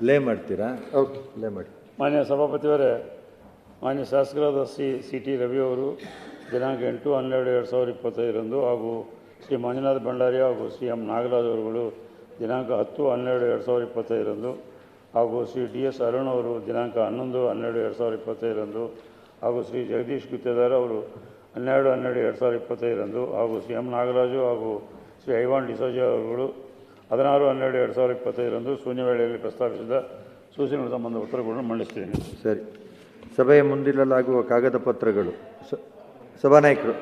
ಲೇ ಮಾಡ್ತೀರಾ? ಓಕೆ, ಲೇ ಮಾಡಿ. ಮಾನ್ಯ ಸಭಾಪತಿಯವರೇ, ಮಾನ್ಯ ಶಾಸಕರಾದ ಸಿ ಟಿ ರವಿ ಅವರು ದಿನಾಂಕ 8/12/2025 ಹಾಗೂ ಶ್ರೀ ಮಂಜುನಾಥ ಭಂಡಾರಿ ಹಾಗೂ ಶ್ರೀ ಎಂ ನಾಗರಾಜ್ ಅವರುಗಳು ದಿನಾಂಕ 10/12/2025 ಹಾಗೂ ಶ್ರೀ ಡಿ ಎಸ್ ಅರುಣ್ ಅವರು ದಿನಾಂಕ 11/12/2025 ಹಾಗೂ ಶ್ರೀ ಜಗದೀಶ್ ಗುತ್ತೇದಾರ್ ಅವರು 12/12/2025 ಹಾಗೂ ಶ್ರೀ ಎಂ ನಾಗರಾಜು ಹಾಗೂ ಶ್ರೀ ಐವಾನ್ ಡಿಸೋಜಾ ಅವರುಗಳು 16/12/2025 ಶೂನ್ಯ ವೇಳೆಯಲ್ಲಿ ಪ್ರಸ್ತಾಪಿಸಿದ ಸೂಚನೆಗಳ ಸಂಬಂಧ ಉತ್ತರಗಳನ್ನು ಮಂಡಿಸುತ್ತೇನೆ. ಸರಿ. ಸಭೆಯ ಮುಂದಿಡಲಾಗುವ ಕಾಗದ ಪತ್ರಗಳು. ಸಭಾನಾಯಕರು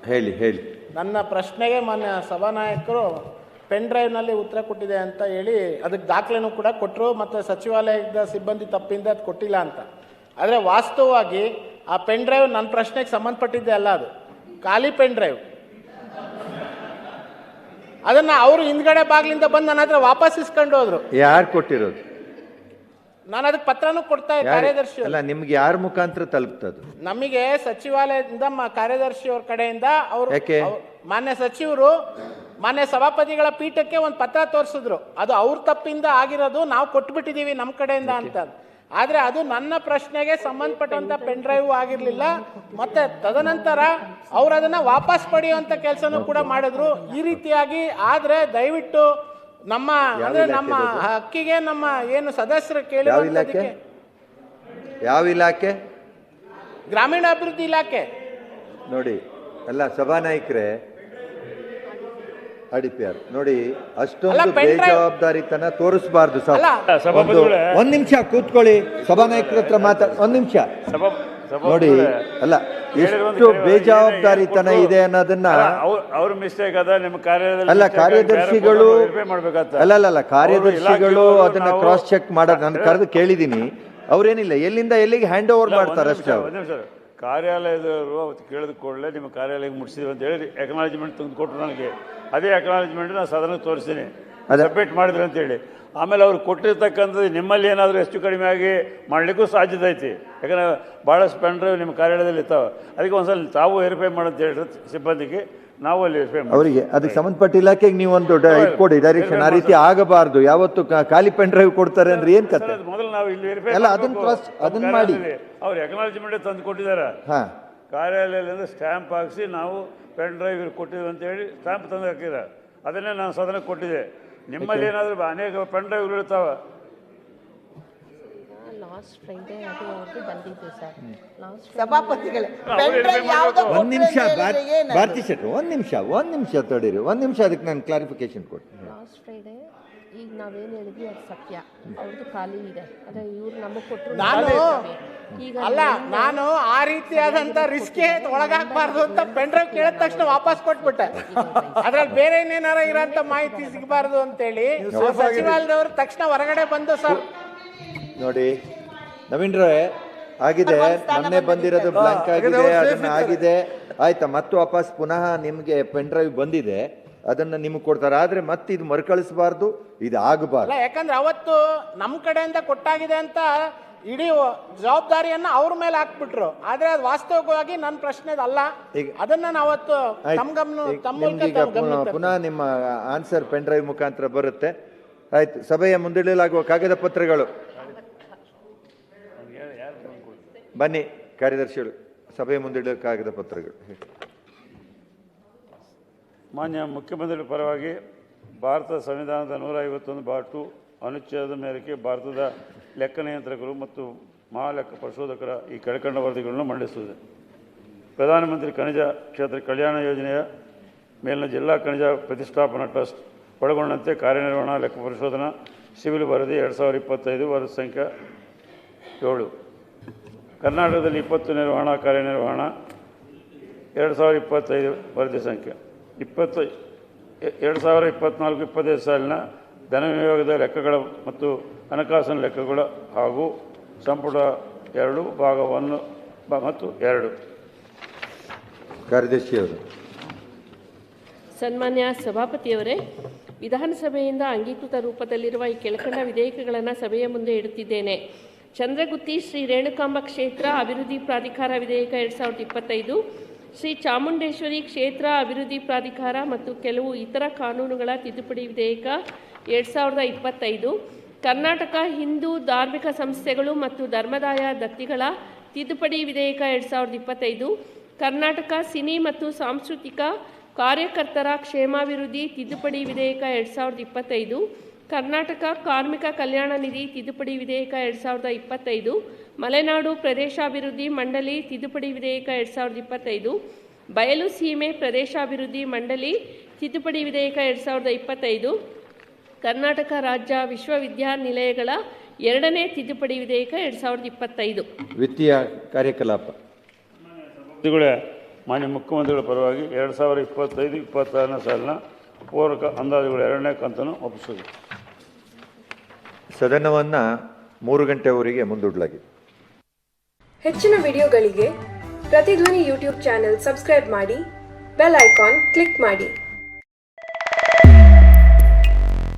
ಹೇಳಿ. ನನ್ನ ಪ್ರಶ್ನೆಗೆ ಮಾನ್ಯ ಸಭಾನಾಯಕರು ಪೆನ್ ಡ್ರೈವ್ನಲ್ಲಿ ಉತ್ತರ ಕೊಟ್ಟಿದೆ ಅಂತ ಹೇಳಿ ಅದಕ್ಕೆ ದಾಖಲೆನೂ ಕೂಡ ಕೊಟ್ಟರು, ಮತ್ತು ಸಚಿವಾಲಯದ ಸಿಬ್ಬಂದಿ ತಪ್ಪಿಂದ ಅದು ಕೊಟ್ಟಿಲ್ಲ ಅಂತ. ಆದರೆ ವಾಸ್ತವವಾಗಿ ಆ ಪೆನ್ ಡ್ರೈವ್ ನನ್ನ ಪ್ರಶ್ನೆಗೆ ಸಂಬಂಧಪಟ್ಟಿದ್ದೆ ಅಲ್ಲ, ಅದು ಖಾಲಿ ಪೆನ್ ಡ್ರೈವ್. ಅದನ್ನು ಅವರು ಹಿಂದ್ಗಡೆ ಬಾಗಿಲಿಂದ ಬಂದು ನನ್ನ ಹತ್ರ ವಾಪಸ್ ಇಸ್ಕೊಂಡು ಹೋದ್ರು. ಯಾರು ಕೊಟ್ಟಿರೋದು? ನಾನು ಅದಕ್ಕೆ ಪತ್ರನೂ ಕೊಡ್ತಾ ಇದ್ದೆ ಕಾರ್ಯದರ್ಶಿ. ಅಲ್ಲ, ನಿಮ್ಗೆ ಯಾರ ಮುಖಾಂತರ ತಲುಪ್ತದು? ನಮಗೆ ಸಚಿವಾಲಯದಿಂದ ಕಾರ್ಯದರ್ಶಿ ಅವ್ರ ಕಡೆಯಿಂದ ಅವರು ಮಾನ್ಯ ಸಚಿವರು ಮಾನ್ಯ ಸಭಾಪತಿಗಳ ಪೀಠಕ್ಕೆ ಒಂದು ಪತ್ರ ತೋರಿಸಿದ್ರು. ಅದು ಅವ್ರ ತಪ್ಪಿಂದ ಆಗಿರೋದು, ನಾವು ಕೊಟ್ಬಿಟ್ಟಿದ್ದೀವಿ ನಮ್ಮ ಕಡೆಯಿಂದ ಅಂತ. ಆದರೆ ಅದು ನನ್ನ ಪ್ರಶ್ನೆಗೆ ಸಂಬಂಧಪಟ್ಟಂಥ ಪೆನ್ ಡ್ರೈವ್ ಆಗಿರಲಿಲ್ಲ. ಮತ್ತು ತದನಂತರ ಅವರು ಅದನ್ನು ವಾಪಸ್ ಪಡೆಯುವಂಥ ಕೆಲಸನೂ ಕೂಡ ಮಾಡಿದ್ರು. ಈ ರೀತಿಯಾಗಿ ಆದರೆ ದಯವಿಟ್ಟು ನಮ್ಮ ಅಂದರೆ ನಮ್ಮ ಹಕ್ಕಿಗೆ ನಮ್ಮ ಏನು ಸದಸ್ಯರು ಕೇಳಿರೋದಕ್ಕೆ ಯಾವ ಇಲಾಖೆ? ಗ್ರಾಮೀಣಾಭಿವೃದ್ಧಿ ಇಲಾಖೆ. ನೋಡಿ, ಅಲ್ಲ ಸಭಾನಾಯಕರೇ, ಅಡಿಪಿಯಾರ್ ನೋಡಿ, ಅಷ್ಟೊಂದು ಬೇಜವಾಬ್ದಾರಿತನ ತೋರಿಸಬಾರ್ದು. ಒಂದ್ ನಿಮಿಷ ಕೂತ್ಕೊಳ್ಳಿ, ಸಭಾನಾಯಕರ ಹತ್ರ ಒಂದ್ ನಿಮಿಷ ನೋಡಿ. ಅಲ್ಲ, ಎಷ್ಟು ಬೇಜವಾಬ್ದಾರಿತನ ಇದೆ ಅನ್ನೋದನ್ನ ಅವ್ರ ಮಿಸ್ಟೇಕ್ ಅದ. ನಿಮ್ಮ ಕಾರ್ಯದಲ್ಲಿ ಅಲ್ಲ, ಕಾರ್ಯದರ್ಶಿಗಳು ಅಲ್ಲ ಕಾರ್ಯದರ್ಶಿಗಳು ಅದನ್ನ ಕ್ರಾಸ್ ಚೆಕ್ ಮಾಡೋದು ನಾನು ಕರೆದು ಕೇಳಿದೀನಿ. ಅವ್ರೇನಿಲ್ಲ, ಎಲ್ಲಿಂದ ಎಲ್ಲಿಗೆ ಹ್ಯಾಂಡ್ ಓವರ್ ಮಾಡ್ತಾರೆ ಅಷ್ಟೇ. ಕಾರ್ಯಾಲಯದವರು ಅವತ್ತು ಕೇಳಿದ ಕೂಡಲೇ ನಿಮ್ಮ ಕಾರ್ಯಾಲಯಕ್ಕೆ ಮುಟ್ಟಿಸಿದ್ವಿ ಅಂತ ಹೇಳಿ ಎಕ್ನಾಲಜ್ಮೆಂಟ್ ತಂದು ಕೊಟ್ಟರು ನನಗೆ. ಅದೇ ಎಕ್ನಾಲಜ್ಮೆಂಟ್ ನಾನು ಸದನಕ್ಕೆ ತೋರಿಸ್ತೀನಿ, ಸಬ್ಮಿಟ್ ಮಾಡಿದ್ರು ಅಂತೇಳಿ. ಆಮೇಲೆ ಅವ್ರು ಕೊಟ್ಟಿರ್ತಕ್ಕಂಥದ್ದು ನಿಮ್ಮಲ್ಲಿ ಏನಾದರೂ ಹೆಚ್ಚು ಕಡಿಮೆ ಆಗಿ ಮಾಡಲಿಕ್ಕೂ ಸಾಧ್ಯತೆ ಐತಿ. ಯಾಕಂದರೆ ಭಾಳಷ್ಟು ಪೆನ್ ಡ್ರೈವ್ ನಿಮ್ಮ ಕಾರ್ಯಾಲಯದಲ್ಲಿ ಇರ್ತಾವೆ. ಅದಕ್ಕೆ ಒಂದ್ಸಲ ತಾವು ವೆರಿಫೈ ಮಾಡೋಂತ ಹೇಳಿದ್ರೆ ಸಿಬ್ಬಂದಿಗೆ, ನಾವು ಅಲ್ಲಿ ವೆರಿಫೈ ಮಾಡಿ ಅವರಿಗೆ ಅದಕ್ಕೆ ಸಂಬಂಧಪಟ್ಟ ಇಲಾಖೆಗೆ ನೀವು ಒಂದು ಕೊಡಿ ಡೈರೆಕ್ಷನ್. ಆ ರೀತಿ ಆಗಬಾರ್ದು. ಯಾವತ್ತು ಖಾಲಿ ಪೆನ್ ಡ್ರೈವ್ ಕೊಡ್ತಾರೆ ಅಂದ್ರೆ ಏನ್ ಕತೆ? ಮೊದಲು ನಾವು ಇಲ್ಲಿ ವೆರಿಫೈ ಅಲ್ಲ, ಅದನ್ನ ಮಾಡಿ. ಅವ್ರು ಎಕ್ನಾಲಜ್ಮೆಂಟ್ ತಂದು ಕೊಟ್ಟಿದ್ದಾರೆ ಕಾರ್ಯಾಲಯದಿಂದ, ಸ್ಟ್ಯಾಂಪ್ ಹಾಕಿಸಿ ನಾವು ಪೆನ್ ಡ್ರೈವ್ ಕೊಟ್ಟಿದ್ವಿ ಅಂತೇಳಿ ಸ್ಟ್ಯಾಂಪ್ ತಂದು ಹಾಕಿದ್ದಾರೆ. ಅದನ್ನೇ ನಾನು ಸದನಕ್ಕೆ ಕೊಟ್ಟಿದ್ದೆ. ನಿಮ್ಮಲ್ಲಿ ಏನಾದರೂ ಅನೇಕ ಪೆನ್ ಡ್ರೈವ್ಗಳು ಇರ್ತಾವೆ. ಒಂದ್ ನಿಮಿಷ ಭಾರತಿ ಶೆಟ್ಟಿ, ಒಂದ್ ನಿಮಿಷ ತಡೀರಿ, ಒಂದ್ ನಿಮಿಷ. ಅದಕ್ಕೆ ನಾನು ಕ್ಲಾರಿಫಿಕೇಶನ್ ಕೊಡ್ತೀನಿ. ಲಾಸ್ಟ್ ಫ್ರೈಡೇ ಈಗ ನಾವೇನು ಹೇಳಿದ್ವಿ ಅದು ಸತ್ಯ, ಅವ್ರದ್ದು ಖಾಲಿ ಇದೆ. ಅದೇ ಇವ್ರು ನಮಗೆ ಕೊಟ್ಟರು. ನಾನು ಆ ರೀತಿಯಾದಂತ ರಿಸ್ಕ್ಗೆ ಒಳಗಾಗಬಾರ್ದು ಅಂತ ಪೆನ್ ಡ್ರೈವ್ ಕೇಳಿದ ತಕ್ಷಣ ವಾಪಸ್ ಕೊಟ್ಬಿಟ್ಟೆ. ಅದ್ರಲ್ಲಿ ಬೇರೆ ಏನೇನಾರ ಇರೋಂಥ ಮಾಹಿತಿ ಸಿಗಬಾರ್ದು ಅಂತೇಳಿ ಸಚಿವಾಲಯದವರು ತಕ್ಷಣ ಹೊರಗಡೆ ಬಂದು, ಸರ್ ನೋಡಿ ನವೀನ್ ರೇ ಆಗಿದೆ, ಮೊನ್ನೆ ಬಂದಿರೋದು ಬ್ಲಾಂಕ್ ಆಗಿದೆ, ಅದನ್ನ ಆಗಿದೆ ಆಯ್ತಾ, ಮತ್ತು ವಾಪಸ್ ಪುನಃ ನಿಮ್ಗೆ ಪೆನ್ ಡ್ರೈವ್ ಬಂದಿದೆ, ಅದನ್ನ ನಿಮ್ಗೆ ಕೊಡ್ತಾರೆ. ಆದ್ರೆ ಮತ್ತೆ ಇದು ಮರುಕಳಿಸಬಾರ್ದು, ಇದು ಆಗಬಾರ್ದು. ಯಾಕಂದ್ರೆ ಅವತ್ತು ನಮ್ಮ ಕಡೆಯಿಂದ ಕೊಟ್ಟಾಗಿದೆ ಅಂತ ಇಡೀ ಜವಾಬ್ದಾರಿಯನ್ನ ಅವ್ರ ಮೇಲೆ ಹಾಕ್ಬಿಟ್ರು. ಆದ್ರೆ ಅದು ವಾಸ್ತವಿಕವಾಗಿ ನನ್ನ ಪ್ರಶ್ನೆ ಅಲ್ಲ. ಅದನ್ನ ನಾವತ್ತು ಪುನಃ ನಿಮ್ಮ ಆನ್ಸರ್ ಪೆನ್ ಡ್ರೈವ್ ಮುಖಾಂತರ ಬರುತ್ತೆ. ಆಯ್ತು. ಸಭೆಯ ಮುಂದಿಡಲಾಗುವ ಕಾಗದ ಪತ್ರಗಳು. ಬನ್ನಿ ಕಾರ್ಯದರ್ಶಿಗಳು, ಸಭೆಯ ಮುಂದಿಡಲು ಕಾಗದ ಪತ್ರಗಳು. ಮಾನ್ಯ ಮುಖ್ಯಮಂತ್ರಿ ಪರವಾಗಿ ಭಾರತ ಸಂವಿಧಾನದ 151(2) ಅನುಚ್ಛೇದದ ಮೇರೆಗೆ ಭಾರತದ ಲೆಕ್ಕ ನಿಯಂತ್ರಕರು ಮತ್ತು ಮಹಾಲೆಕ್ಕ ಪರಿಶೋಧಕರ ಈ ಕೆಳಕಂಡ ವರದಿಗಳನ್ನು ಮಂಡಿಸುತ್ತದೆ. ಪ್ರಧಾನಮಂತ್ರಿ ಖನಿಜ ಕ್ಷೇತ್ರ ಕಲ್ಯಾಣ ಯೋಜನೆಯ ಮೇಲಿನ ಜಿಲ್ಲಾ ಖನಿಜ ಪ್ರತಿಷ್ಠಾಪನಾ ಟ್ರಸ್ಟ್ ಒಳಗೊಂಡಂತೆ ಕಾರ್ಯನಿರ್ವಹಣಾ ಲೆಕ್ಕ ಪರಿಶೋಧನಾ ಸಿವಿಲ್ ವರದಿ 2025 ವರದಿ ಸಂಖ್ಯೆ 7. ಕರ್ನಾಟಕದಲ್ಲಿ 20 ನಿರ್ವಹಣಾ ಕಾರ್ಯನಿರ್ವಹಣಾ 2025 ವರದಿ ಸಂಖ್ಯೆ 2024-25 ಸಾಲಿನ ಧನ ವಿನಿಯೋಗದ ಲೆಕ್ಕಗಳ ಮತ್ತು ಹಣಕಾಸಿನ ಲೆಕ್ಕಗಳು ಹಾಗೂ ಸಂಪುಟ 2 ಭಾಗ 1 ಮತ್ತು 2. ಕಾರ್ಯದರ್ಶಿಯವರು. ಸನ್ಮಾನ್ಯ ಸಭಾಪತಿಯವರೇ, ವಿಧಾನಸಭೆಯಿಂದ ಅಂಗೀಕೃತ ರೂಪದಲ್ಲಿರುವ ಈ ಕೆಳಕಂಡ ವಿಧೇಯಕಗಳನ್ನು ಸಭೆಯ ಮುಂದೆ ಇಡುತ್ತಿದ್ದೇನೆ. ಚಂದ್ರಗುತ್ತಿ ಶ್ರೀ ರೇಣುಕಾಂಬ ಕ್ಷೇತ್ರ ಅಭಿವೃದ್ಧಿ ಪ್ರಾಧಿಕಾರ ವಿಧೇಯಕ 2025, ಶ್ರೀ ಚಾಮುಂಡೇಶ್ವರಿ ಕ್ಷೇತ್ರ ಅಭಿವೃದ್ಧಿ ಪ್ರಾಧಿಕಾರ ಮತ್ತು ಕೆಲವು ಇತರ ಕಾನೂನುಗಳ ತಿದ್ದುಪಡಿ ವಿಧೇಯಕ 2025, ಕರ್ನಾಟಕ ಹಿಂದೂ ಧಾರ್ಮಿಕ ಸಂಸ್ಥೆಗಳು ಮತ್ತು ಧರ್ಮದಾಯ ದತ್ತಿಗಳ ತಿದ್ದುಪಡಿ ವಿಧೇಯಕ 2025, ಕರ್ನಾಟಕ ಸಿನಿ ಮತ್ತು ಸಾಂಸ್ಕೃತಿಕ ಕಾರ್ಯಕರ್ತರ ಕ್ಷೇಮಾಭಿವೃದ್ಧಿ ತಿದ್ದುಪಡಿ ವಿಧೇಯಕ 2025, ಕರ್ನಾಟಕ ಕಾರ್ಮಿಕ ಕಲ್ಯಾಣ ನಿಧಿ ತಿದ್ದುಪಡಿ ವಿಧೇಯಕ 2025, ಮಲೆನಾಡು ಪ್ರದೇಶಾಭಿವೃದ್ಧಿ ಮಂಡಳಿ ತಿದ್ದುಪಡಿ ವಿಧೇಯಕ 2025, ಬಯಲು ಸೀಮೆ ಪ್ರದೇಶಾಭಿವೃದ್ಧಿ ಮಂಡಳಿ ತಿದ್ದುಪಡಿ ವಿಧೇಯಕ 2025, ಕರ್ನಾಟಕ ರಾಜ್ಯ ವಿಶ್ವವಿದ್ಯಾನಿಲಯಗಳ 2ನೇ ತಿದ್ದುಪಡಿ ವಿಧೇಯಕ 2025. ವಿತ್ತೀಯ ಕಾರ್ಯಕಲಾಪ. ಸಭಾಪತಿಗಳೇ, ಮಾನ್ಯ ಮುಖ್ಯಮಂತ್ರಿಗಳ ಪರವಾಗಿ 2025-26ನೇ ಸಾಲಿನ ಪೂರಕ ಅಂದಾಜುಗಳ 2ನೇ ಕಂತನ್ನು ಒಪ್ಪಿಸುವುದು. ಸದನವನ್ನು 3 ಗಂಟೆವರೆಗೆ ಮುಂದೂಡಲಾಗಿದೆ. ಹೆಚ್ಚಿನ ವಿಡಿಯೋಗಳಿಗೆ ಪ್ರತಿಧ್ವನಿ ಯೂಟ್ಯೂಬ್ ಚಾನೆಲ್ ಸಬ್ಸ್ಕ್ರೈಬ್ ಮಾಡಿ, ಬೆಲ್ ಐಕಾನ್ ಕ್ಲಿಕ್ ಮಾಡಿ.